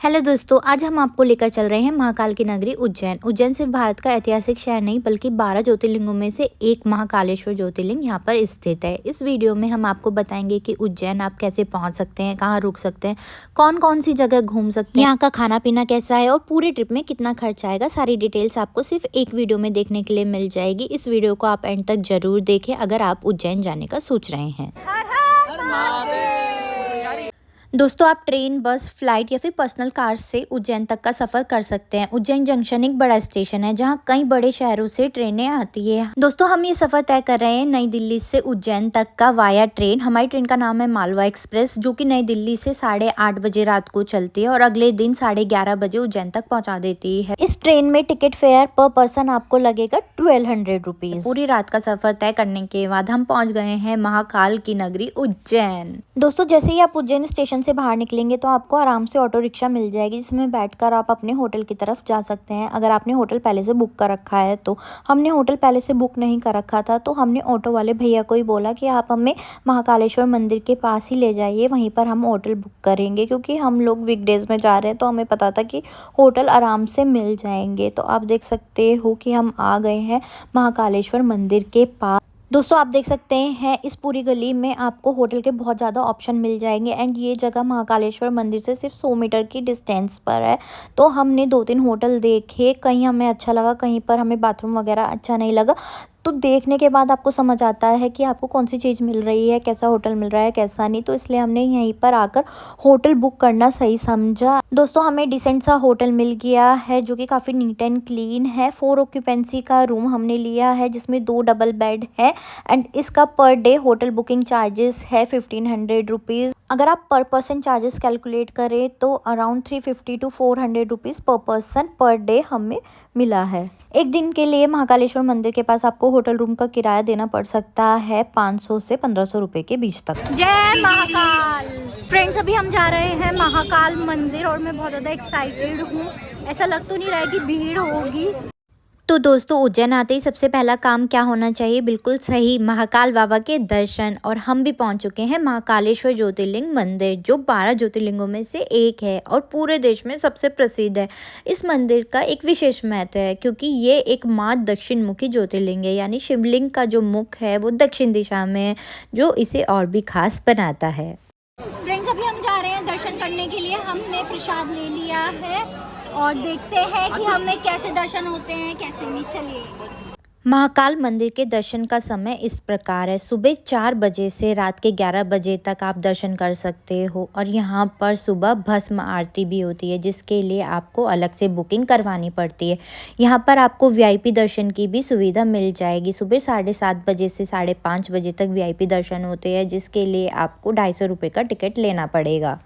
Hello दोस्तों, आज हम आपको लेकर चल रहे हैं महाकाल की नगरी उज्जैन। उज्जैन सिर्फ भारत का ऐतिहासिक शहर नहीं बल्कि 12 ज्योतिर्लिंगों में से एक महाकालेश्वर ज्योतिर्लिंग यहाँ पर स्थित है। इस वीडियो में हम आपको बताएंगे कि उज्जैन आप कैसे पहुँच सकते हैं, कहाँ रुक सकते हैं, कौन कौन सी जगह घूम सकते हैं, यहाँ का खाना पीना कैसा है और पूरे ट्रिप में कितना खर्च आएगा। सारी डिटेल्स आपको सिर्फ एक वीडियो में देखने के लिए मिल जाएगी। इस वीडियो को आप एंड तक जरूर देखें अगर आप उज्जैन जाने का सोच रहे हैं। दोस्तों, आप ट्रेन, बस, फ्लाइट या फिर पर्सनल कार से उज्जैन तक का सफर कर सकते हैं। उज्जैन जंक्शन एक बड़ा स्टेशन है जहां कई बड़े शहरों से ट्रेनें आती है। दोस्तों, हम ये सफर तय कर रहे हैं नई दिल्ली से उज्जैन तक का वाया ट्रेन। हमारी ट्रेन का नाम है मालवा एक्सप्रेस, जो कि नई दिल्ली से 8:30 बजे रात को चलती है और अगले दिन 11:30 बजे उज्जैन तक पहुँचा देती है। इस ट्रेन में टिकट फेयर पर पर्सन आपको लगेगा 1200 रुपीज। पूरी रात का सफर तय करने के बाद हम पहुँच गए हैं महाकाल की नगरी उज्जैन। दोस्तों, जैसे ही आप उज्जैन स्टेशन से बाहर निकलेंगे तो आपको आराम से ऑटो रिक्शा मिल जाएगी, जिसमें बैठकर आप अपने होटल की तरफ जा सकते हैं। अगर आपने होटल पहले से बुक कर रखा है तो हमने होटल पहले से बुक नहीं कर रखा था, तो हमने ऑटो वाले भैया को ही बोला कि आप हमें महाकालेश्वर मंदिर के पास ही ले जाइए, वहीं पर हम होटल बुक करेंगे। क्योंकि हम लोग वीकडेज में जा रहे हैं तो हमें पता था कि होटल आराम से मिल जाएंगे। तो आप देख सकते हो कि हम आ गए हैं महाकालेश्वर मंदिर के पास। दोस्तों, आप देख सकते हैं इस पूरी गली में आपको होटल के बहुत ज़्यादा ऑप्शन मिल जाएंगे एंड ये जगह महाकालेश्वर मंदिर से सिर्फ 100 मीटर की डिस्टेंस पर है। तो हमने 2-3 होटल देखे, कहीं हमें अच्छा लगा, कहीं पर हमें बाथरूम वगैरह अच्छा नहीं लगा। तो देखने के बाद आपको समझ आता है कि आपको कौन सी चीज़ मिल रही है, कैसा होटल मिल रहा है, कैसा नहीं। तो इसलिए हमने यहीं पर आकर होटल बुक करना सही समझा। दोस्तों, हमें डिसेंट सा होटल मिल गया है जो कि काफ़ी नीट एंड क्लीन है। 4 ऑक्यूपेंसी का रूम हमने लिया है जिसमें 2 डबल बेड है एंड इसका per day hotel booking charges है 1500 रुपीज़। अगर आप पर पर्सन चार्जेस कैलकुलेट करें तो अराउंड 350 to 400 रुपीज़ पर पर्सन पर डे हमें मिला है। एक दिन के लिए महाकालेश्वर मंदिर के पास आपको होटल रूम का किराया देना पड़ सकता है 500 से 1500 रुपये के बीच तक। जय महाकाल फ्रेंड्स, अभी हम जा रहे हैं महाकाल मंदिर और मैं बहुत ज़्यादा एक्साइटेड हूँ। ऐसा लग तो नहीं रहा है कि भीड़ होगी। तो दोस्तों, उज्जैन आते ही सबसे पहला काम क्या होना चाहिए? बिल्कुल सही, महाकाल बाबा के दर्शन। और हम भी पहुंच चुके हैं महाकालेश्वर ज्योतिर्लिंग मंदिर, जो 12 ज्योतिर्लिंगों में से एक है और पूरे देश में सबसे प्रसिद्ध है। इस मंदिर का एक विशेष महत्व है क्योंकि ये एक माँ दक्षिण मुखी ज्योतिर्लिंग है, यानी शिवलिंग का जो मुख है वो दक्षिण दिशा में है, जो इसे और भी खास बनाता है। फ्रेंड्स, अभी हम जा रहे हैं दर्शन करने के लिए। हमने प्रसाद ले लिया है और देखते हैं कि हमें कैसे दर्शन होते हैं, कैसे नहीं। चलिए। महाकाल मंदिर के दर्शन का समय इस प्रकार है। सुबह 4 बजे से रात के 11 बजे तक आप दर्शन कर सकते हो और यहाँ पर सुबह भस्म आरती भी होती है, जिसके लिए आपको अलग से बुकिंग करवानी पड़ती है। यहाँ पर आपको वीआईपी दर्शन की भी सुविधा मिल जाएगी। सुबह 7:30 बजे से 5:30 बजे तक वीआईपी दर्शन होते हैं, जिसके लिए आपको 250 रुपये का टिकट लेना पड़ेगा।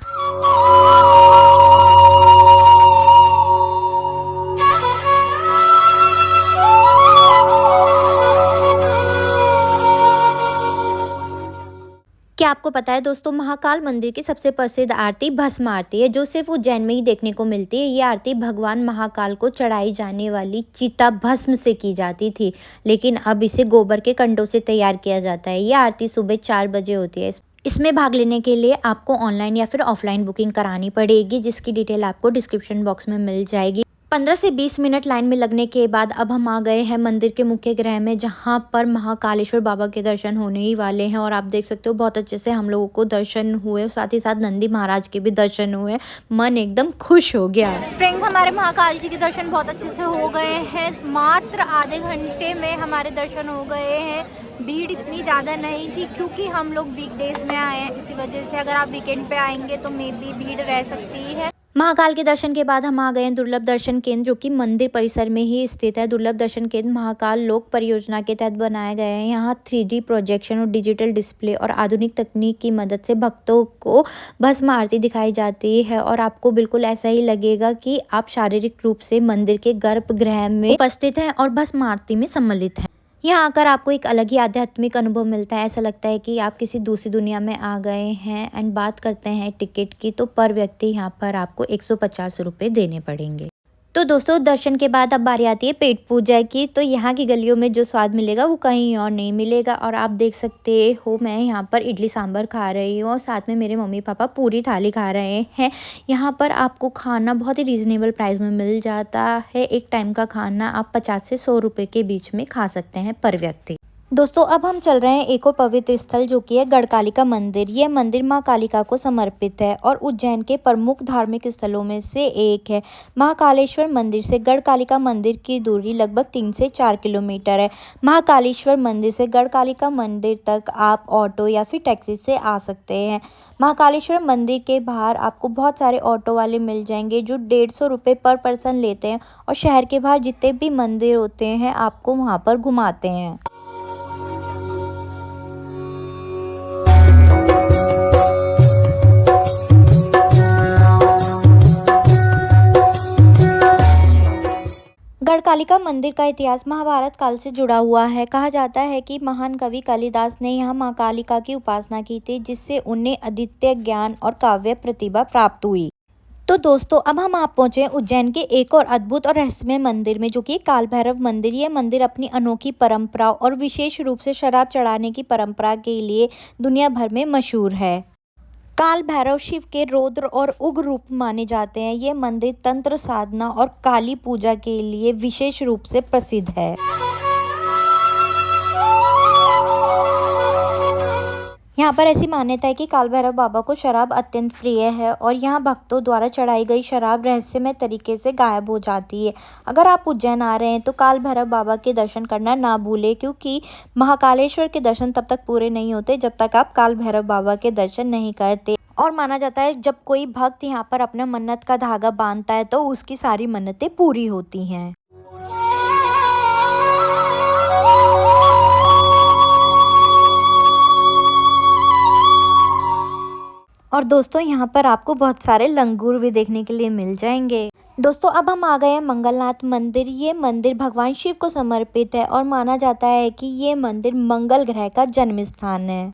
क्या आपको पता है दोस्तों, महाकाल मंदिर की सबसे प्रसिद्ध आरती भस्म आरती है, जो सिर्फ उज्जैन में ही देखने को मिलती है। ये आरती भगवान महाकाल को चढ़ाई जाने वाली चिता भस्म से की जाती थी, लेकिन अब इसे गोबर के कंडों से तैयार किया जाता है। ये आरती सुबह 4 बजे होती है। इसमें भाग लेने के लिए आपको ऑनलाइन या फिर ऑफलाइन बुकिंग करानी पड़ेगी, जिसकी डिटेल आपको डिस्क्रिप्शन बॉक्स में मिल जाएगी। 15 से 20 मिनट लाइन में लगने के बाद अब हम आ गए हैं मंदिर के मुख्य गृह में, जहां पर महाकालेश्वर बाबा के दर्शन होने ही वाले हैं। और आप देख सकते हो बहुत अच्छे से हम लोगों को दर्शन हुए और साथ ही साथ नंदी महाराज के भी दर्शन हुए। मन एकदम खुश हो गया। फ्रेंड्स, हमारे महाकाल जी के दर्शन बहुत अच्छे से हो गए हैं। मात्र आधे घंटे में हमारे दर्शन हो गए हैं। भीड़ इतनी ज़्यादा नहीं थी क्योंकि हम लोग वीकडेज में आए हैं, इसी वजह से। अगर आप वीकेंड पे आएंगे तो मे बी भीड़ रह सकती है। महाकाल के दर्शन के बाद हम आ गए हैं दुर्लभ दर्शन केंद्र, जो कि मंदिर परिसर में ही स्थित है। दुर्लभ दर्शन केंद्र महाकाल लोक परियोजना के तहत बनाए गए हैं। यहाँ 3D प्रोजेक्शन और डिजिटल डिस्प्ले और आधुनिक तकनीक की मदद से भक्तों को भस्म आरती दिखाई जाती है और आपको बिल्कुल ऐसा ही लगेगा कि आप शारीरिक रूप से मंदिर के गर्भगृह में उपस्थित हैं और भस्म आरती में सम्मिलित हैं। यहाँ आकर आपको एक अलग ही आध्यात्मिक अनुभव मिलता है। ऐसा लगता है कि आप किसी दूसरी दुनिया में आ गए हैं। एंड बात करते हैं टिकट की, तो पर व्यक्ति यहाँ पर आपको 150 रुपये देने पड़ेंगे। तो दोस्तों दर्शन के बाद अब बारी आती है पेट पूजा की। तो यहाँ की गलियों में जो स्वाद मिलेगा वो कहीं और नहीं मिलेगा। और आप देख सकते हो मैं यहाँ पर इडली सांभर खा रही हूँ और साथ में मेरे मम्मी पापा पूरी थाली खा रहे हैं। यहाँ पर आपको खाना बहुत ही रीज़नेबल प्राइस में मिल जाता है। एक टाइम का खाना आप 50 से 100 रुपये के बीच में खा सकते हैं पर व्यक्ति। दोस्तों अब हम चल रहे हैं एक और पवित्र स्थल जो कि है गढ़कालिका मंदिर। यह मंदिर मां कालिका को समर्पित है और उज्जैन के प्रमुख धार्मिक स्थलों में से एक है। महाकालेश्वर मंदिर से गढ़कालिका मंदिर की दूरी लगभग 3 से 4 किलोमीटर है। महाकालेश्वर मंदिर से गढ़कालिका मंदिर तक आप ऑटो या फिर टैक्सी से आ सकते हैं। महाकालेश्वर मंदिर के बाहर आपको बहुत सारे ऑटो वाले मिल जाएंगे जो 150 रुपये पर पर्सन लेते हैं और शहर के बाहर जितने भी मंदिर होते हैं आपको वहाँ पर घुमाते हैं। गढ़कालिका मंदिर का इतिहास महाभारत काल से जुड़ा हुआ है। कहा जाता है कि महान कवि कालिदास ने यहाँ मां कालिका की उपासना की थी जिससे उन्हें अद्वितीय ज्ञान और काव्य प्रतिभा प्राप्त हुई। तो दोस्तों अब हम आप पहुंचे उज्जैन के एक और अद्भुत और रहस्यमय मंदिर में जो कि काल भैरव मंदिर। ये मंदिर अपनी अनोखी परंपरा और विशेष रूप से शराब चढ़ाने की परंपरा के लिए दुनिया भर में मशहूर है। काल भैरव शिव के रौद्र और उग्र रूप माने जाते हैं। ये मंदिर तंत्र साधना और काली पूजा के लिए विशेष रूप से प्रसिद्ध है। यहाँ पर ऐसी मान्यता है कि काल भैरव बाबा को शराब अत्यंत प्रिय है और यहाँ भक्तों द्वारा चढ़ाई गई शराब रहस्यमय तरीके से गायब हो जाती है। अगर आप उज्जैन आ रहे हैं तो काल भैरव बाबा के दर्शन करना ना भूलें क्योंकि महाकालेश्वर के दर्शन तब तक पूरे नहीं होते जब तक आप काल भैरव बाबा के दर्शन नहीं करते। और माना जाता है जब कोई भक्त यहाँ पर अपना मन्नत का धागा बांधता है तो उसकी सारी मन्नतें पूरी होती हैं। और दोस्तों यहाँ पर आपको बहुत सारे लंगूर भी देखने के लिए मिल जाएंगे। दोस्तों अब हम आ गए हैं मंगलनाथ मंदिर। ये मंदिर भगवान शिव को समर्पित है और माना जाता है कि ये मंदिर मंगल ग्रह का जन्म स्थान है।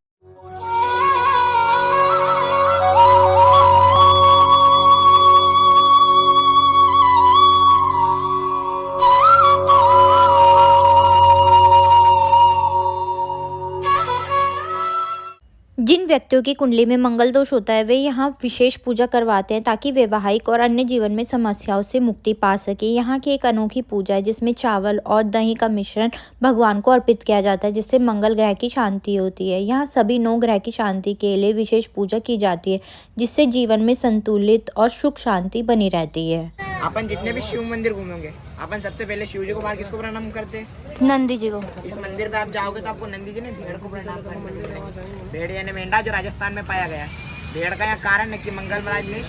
जिन व्यक्तियों की कुंडली में मंगल दोष होता है वे यहाँ विशेष पूजा करवाते हैं ताकि वैवाहिक और अन्य जीवन में समस्याओं से मुक्ति पा सके। यहाँ की एक अनोखी पूजा है जिसमें चावल और दही का मिश्रण भगवान को अर्पित किया जाता है जिससे मंगल ग्रह की शांति होती है। यहाँ सभी 9 ग्रह की शांति के लिए विशेष पूजा की जाती है जिससे जीवन में संतुलित और सुख शांति बनी रहती है। अपन जितने भी शिव मंदिर घूमेंगे अपन सबसे पहले शिव जी को बाहर किसको प्रणाम करते हैं? नंदी जी को। इस मंदिर पे आप जाओगे तो आपको नंदी जी ने भेड़ को प्रणाम करना। भेड़ यानी मेंढा जो राजस्थान में पाया गया है। भेड़ का यह कारण है कि मंगल महाराज ने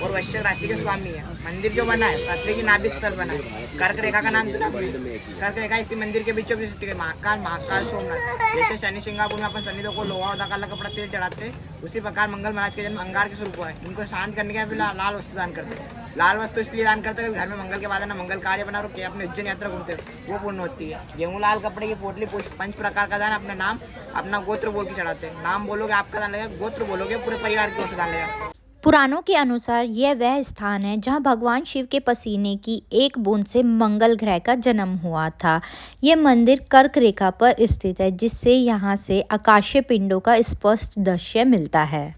और वैश्य राशि के स्वामी है। मंदिर जो बना है पृथ्वी की नाभि स्थल बना है। कर्क रेखा का नाम सुना? कर्क रेखा इसी मंदिर के बीचों बीच स्थित है। महाकाल सोमनाथ। जैसे शनि सिंगापुर में अपन शनिदेव को लोहा और काला कपड़ा तेल चढ़ाते उसी प्रकार मंगल महाराज के जन्म अंगार के स्वरूप है। इनको शांत करने के लिए लाल वस्तु दान करते हैं। लाल वस्तु इसलिए दान करते हैं कि घर में मंगल के बाद ना मंगल कार्य बना रखे अपने उज्जैन यात्रा घूमते हैं वो पूर्ण होती है। गेहूं लाल कपड़े की पोटली 5 प्रकार का दान अपना नाम अपना गोत्र बोल के चढ़ाते हैं। नाम बोलोगे आपका दान लगेगा, गोत्र बोलोगे पूरे परिवार की ओर से दान लगेगा। पुराणों के अनुसार यह वह स्थान है जहां भगवान शिव के पसीने की एक बूंद से मंगल ग्रह का जन्म हुआ था। यह मंदिर कर्क रेखा पर स्थित है जिससे यहां से आकाशीय पिंडों का स्पष्ट दृश्य मिलता है।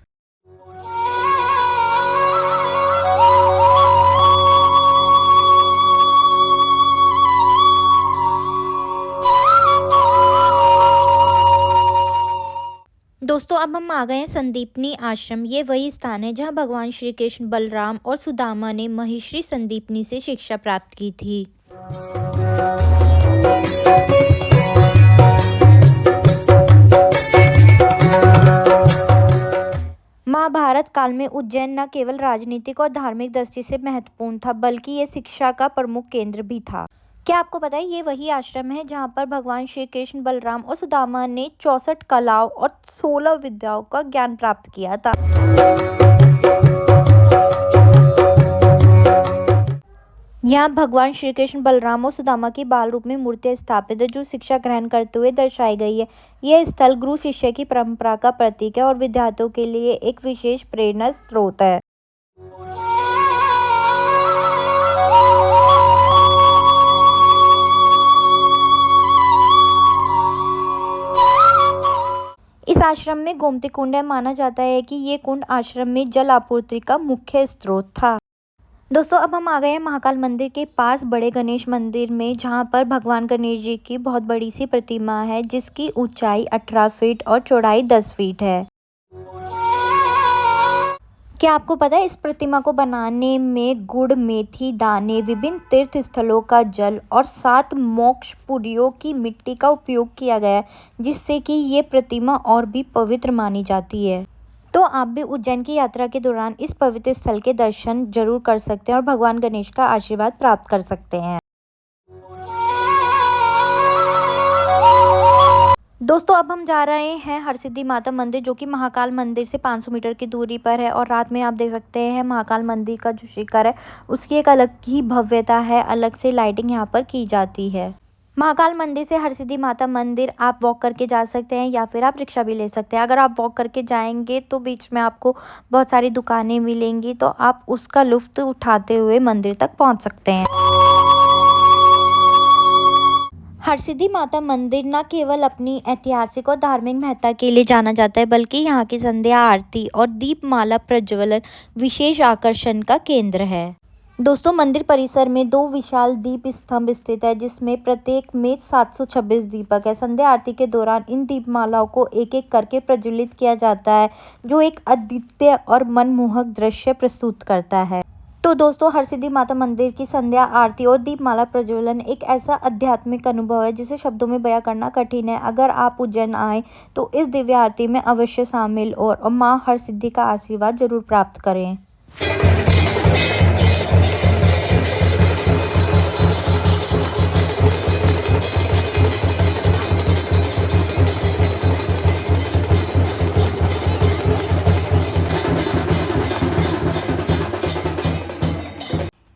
दोस्तों अब हम आ गए हैं संदीपनी आश्रम। ये वही स्थान है जहां भगवान श्री कृष्ण, बलराम और सुदामा ने महिषी संदीपनी से शिक्षा प्राप्त की थी। महाभारत काल में उज्जैन न केवल राजनीतिक और धार्मिक दृष्टि से महत्वपूर्ण था बल्कि ये शिक्षा का प्रमुख केंद्र भी था। क्या आपको पता है ये वही आश्रम है जहाँ पर भगवान श्री कृष्ण, बलराम और सुदामा ने 64 कलाओं और 16 विद्याओं का ज्ञान प्राप्त किया था। यहाँ भगवान श्री कृष्ण, बलराम और सुदामा की बाल रूप में मूर्तियां स्थापित है जो शिक्षा ग्रहण करते हुए दर्शाई गई है। यह स्थल गुरु शिष्य की परंपरा का प्रतीक है और विद्यार्थियों के लिए एक विशेष प्रेरणा स्रोत है। आश्रम में गोमती कुंड है। माना जाता है कि ये कुंड आश्रम में जल आपूर्ति का मुख्य स्रोत था। दोस्तों अब हम आ गए हैं महाकाल मंदिर के पास बड़े गणेश मंदिर में, जहां पर भगवान गणेश जी की बहुत बड़ी सी प्रतिमा है, जिसकी ऊंचाई 18 फीट और चौड़ाई 10 फीट है। क्या आपको पता है इस प्रतिमा को बनाने में गुड़, मेथी दाने, विभिन्न तीर्थ स्थलों का जल और 7 मोक्ष पुरियों की मिट्टी का उपयोग किया गया है, जिससे कि ये प्रतिमा और भी पवित्र मानी जाती है। तो आप भी उज्जैन की यात्रा के दौरान इस पवित्र स्थल के दर्शन जरूर कर सकते हैं और भगवान गणेश का आशीर्वाद प्राप्त कर सकते हैं। दोस्तों अब हम जा रहे हैं हरसिद्धि माता मंदिर, जो कि महाकाल मंदिर से 500 मीटर की दूरी पर है। और रात में आप देख सकते हैं महाकाल मंदिर का जो शिखर है उसकी एक अलग ही भव्यता है, अलग से लाइटिंग यहाँ पर की जाती है। महाकाल मंदिर से हरसिद्धि माता मंदिर आप वॉक करके जा सकते हैं या फिर आप रिक्शा भी ले सकते हैं। अगर आप वॉक करके जाएंगे तो बीच में आपको बहुत सारी दुकानें मिलेंगी, तो आप उसका लुत्फ उठाते हुए मंदिर तक पहुँच सकते हैं। हरसिद्धि माता मंदिर न केवल अपनी ऐतिहासिक और धार्मिक महत्ता के लिए जाना जाता है, बल्कि यहाँ की संध्या आरती और दीपमाला प्रज्वलन विशेष आकर्षण का केंद्र है। दोस्तों मंदिर परिसर में 2 विशाल दीप स्तंभ स्थित है, जिसमें प्रत्येक में 726 दीपक है। संध्या आरती के दौरान इन दीपमालाओं को एक एक करके प्रज्वलित किया जाता है, जो एक अद्वितीय और मनमोहक दृश्य प्रस्तुत करता है। तो दोस्तों हरसिद्धि माता मंदिर की संध्या आरती और दीपमाला प्रज्वलन एक ऐसा आध्यात्मिक अनुभव है जिसे शब्दों में बयां करना कठिन है। अगर आप उज्जैन आए तो इस दिव्य आरती में अवश्य शामिल और मां हरसिद्धि का आशीर्वाद जरूर प्राप्त करें।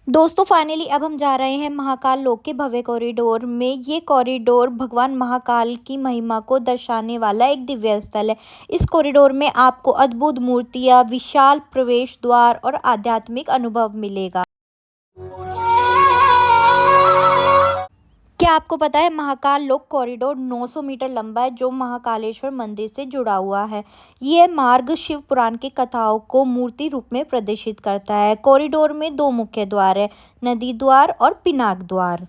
दोस्तों फाइनली अब हम जा रहे हैं महाकाल लोक के भव्य कॉरिडोर में। ये कॉरिडोर भगवान महाकाल की महिमा को दर्शाने वाला एक दिव्य स्थल है। इस कॉरिडोर में आपको अद्भुत मूर्तियां, विशाल प्रवेश द्वार और आध्यात्मिक अनुभव मिलेगा। क्या आपको पता है महाकाल लोक कॉरिडोर 900 मीटर लंबा है, जो महाकालेश्वर मंदिर से जुड़ा हुआ है। ये मार्ग शिव पुराण की कथाओं को मूर्ति रूप में प्रदर्शित करता है। कॉरिडोर में 2 मुख्य द्वार है, नदी द्वार और पिनाक द्वार।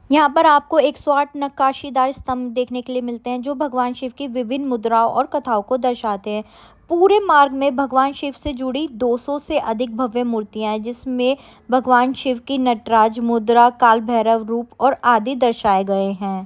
यहाँ पर आपको 108 नक्काशीदार स्तंभ देखने के लिए मिलते हैं, जो भगवान शिव की विभिन्न मुद्राओं और कथाओं को दर्शाते हैं। पूरे मार्ग में भगवान शिव से जुड़ी 200 से अधिक भव्य मूर्तियां हैं, जिसमें भगवान शिव की नटराज मुद्रा, काल भैरव रूप और आदि दर्शाए गए हैं।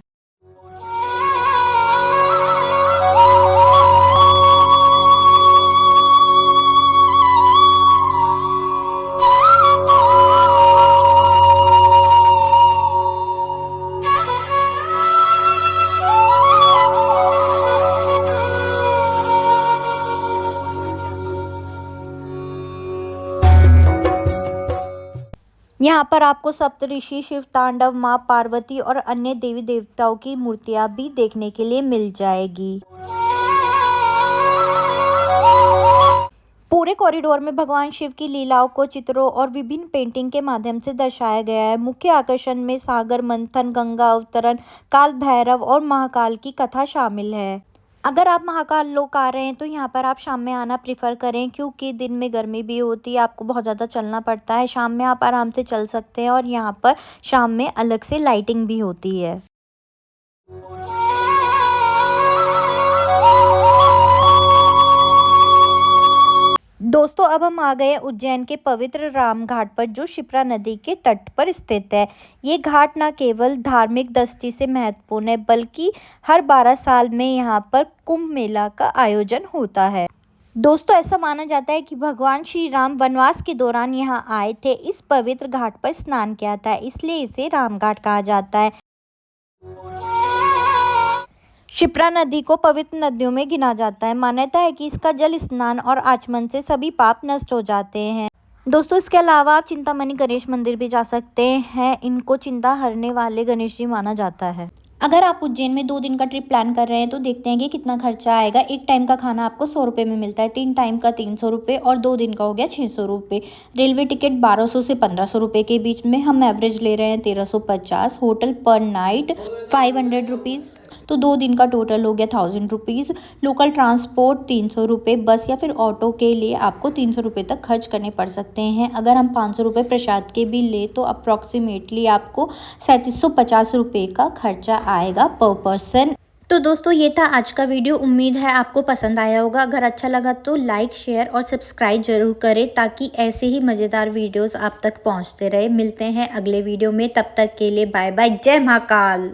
यहाँ पर आपको सप्तऋषि, शिव तांडव, माँ पार्वती और अन्य देवी देवताओं की मूर्तियां भी देखने के लिए मिल जाएगी। पूरे कॉरिडोर में भगवान शिव की लीलाओं को चित्रों और विभिन्न पेंटिंग के माध्यम से दर्शाया गया है। मुख्य आकर्षण में सागर मंथन, गंगा अवतरण, काल भैरव और महाकाल की कथा शामिल है। अगर आप महाकाल लोक आ रहे हैं तो यहाँ पर आप शाम में आना प्रीफर करें, क्योंकि दिन में गर्मी भी होती है, आपको बहुत ज़्यादा चलना पड़ता है। शाम में आप आराम से चल सकते हैं और यहाँ पर शाम में अलग से लाइटिंग भी होती है। दोस्तों अब हम आ गए उज्जैन के पवित्र राम घाट पर, जो शिप्रा नदी के तट पर स्थित है। ये घाट न केवल धार्मिक दृष्टि से महत्वपूर्ण है, बल्कि हर 12 साल में यहाँ पर कुंभ मेला का आयोजन होता है। दोस्तों ऐसा माना जाता है कि भगवान श्री राम वनवास के दौरान यहाँ आए थे, इस पवित्र घाट पर स्नान किया था, इसलिए इसे राम घाट कहा जाता है। शिप्रा नदी को पवित्र नदियों में गिना जाता है। मान्यता है कि इसका जल स्नान और आचमन से सभी पाप नष्ट हो जाते हैं। दोस्तों इसके अलावा आप चिंतामणि गणेश मंदिर भी जा सकते हैं। इनको चिंता हरने वाले गणेश जी माना जाता है। अगर आप उज्जैन में 2 दिन का ट्रिप प्लान कर रहे हैं तो देखते हैं कि कितना खर्चा आएगा। एक टाइम का खाना आपको 100 रुपये में मिलता है, 3 टाइम का 300 रुपये और 2 दिन का हो गया 600 रुपये। रेलवे टिकट 1200 से 1500 रुपये के बीच में, हम एवरेज ले रहे हैं 1350। होटल पर नाइट 500 रुपीज़, तो 2 दिन का टोटल हो गया 1000 रुपीज़। लोकल ट्रांसपोर्ट 300 रुपये, बस या फिर ऑटो के लिए आपको 300 रुपये तक खर्च करने पड़ सकते हैं। अगर हम 500 रुपये प्रसाद के भी ले तो अप्रॉक्सीमेटली आपको 3750 रुपये का खर्चा आएगा पर पर्सन। तो दोस्तों ये था आज का वीडियो, उम्मीद है आपको पसंद आया होगा। अगर अच्छा लगा तो लाइक, शेयर और सब्सक्राइब जरूर करें ताकि ऐसे ही मज़ेदार वीडियोस आप तक पहुंचते रहे। मिलते हैं अगले वीडियो में, तब तक के लिए बाय बाय, जय महाकाल।